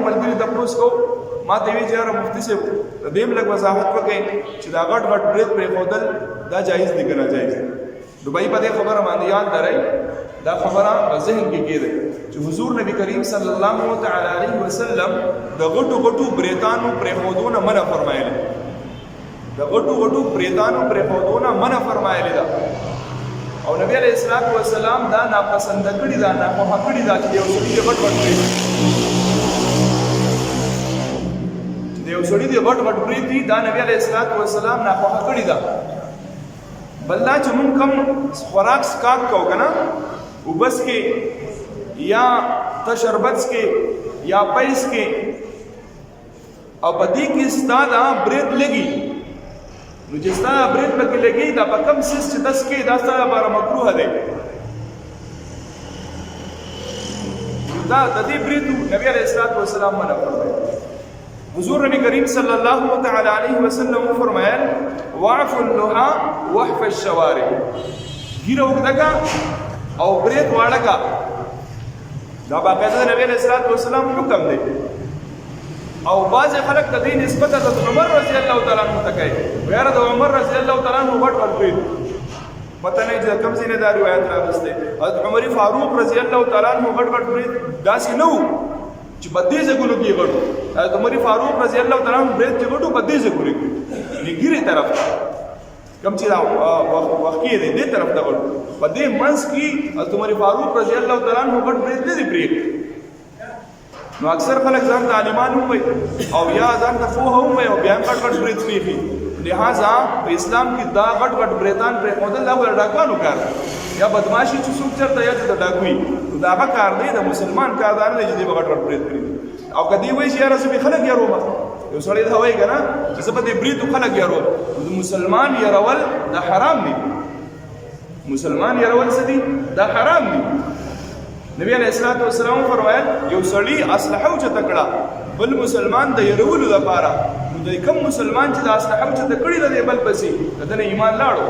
ملګري تپوس کو ما ته وی چې مفتي صاحب د دې لږ وضاحت وکړي چې دا غټ غټ برید پرېښودل دا جایز دي که ناجایز دوبۍ په دې خبره باندې یاد لرئ دا خبره په ذهن کې کېده چې حضور نبی کریم صلی الله تعالی علیه وسلم د غټو غټو بریتانو پرېښودو نه منع فرمایلی د غټو غټو بریتانو پرېښودو نه منع فرمایلی ده او نبی علیه الصلاة والسلام دا ناپسنده کړي ده ناخوښه کړي ده چې یو سړي د غټ غټ یو سړي دی غټ غټ برید دي دا نبی علیه الصلاة والسلام ناخوښه کړي ده بل دا چې مونږ کوم خوراک څښاک کوو که نه اوبس کې یا تشربت کې یا پیس کې او په دې کې ستا دا برید لګي نو چې ستا برید پکې لګي دا په کوم څیز چې دس کې دا ستا لپاره مکروه دی دا د دې برید نبی علیه الصلاة والسلام منع فرمایي حضور نبی کریم صلی الله تعالی علیه وسلم فرمایل وعف اللحى وحف الشوارب ګیره اوږده او برید واړه کا دا باقاعده نبی علیه الصلاة والسلام حکم دی او بعض خلک د دې نسبت د عمر رضی الله تعالی عنہ ته کوي یاره د عمر رضی الله تعالی عنہ غټ غټ برید پته نه چې کوم ځای نه دا روایت راغسته حضرت عمر فاروق رضی الله تعالی عنہ غټ غټ برید داسې نه وو چې بدې ځګونو کې غړو حضرت عمر فاروق رضی الله تعالی عنہ برید کې غړو بدې ځګونو کې لګيري طرف کوم چې دا وخت کې دې طرف ته غړو بدې منس کې حضرت عمر فاروق رضی الله تعالی عنہ غړ برید دې برید نو اکثر خلک ځان عالمان وي او یا ځان ته فوه وي او بیا غټ غټ برید کوي لہذا په اسلام کې دا غټ غټ بریتان پر خودل دا ډاکوانو کار یا بدمعشي چې څوک چرته یا د ډاکوي دا هغه کار دی د مسلمان کار دی چې دی غټ غټ برید کوي او کدی وایي چې یاره زه خلک یارو یو سړی دا وایي کنه چې زه په دې برید خلک یارو مسلمان یارول دا حرام دی مسلمان یارول څه دی دا حرام دی نبی علیہ الصلوۃ والسلام فرمایل یو سړی اسلحه او چته کړه بل مسلمان د يرولو لپاره نو د کوم مسلمان چې د اسلحه او چته کړي د بل پسې دنه ایمان لاړو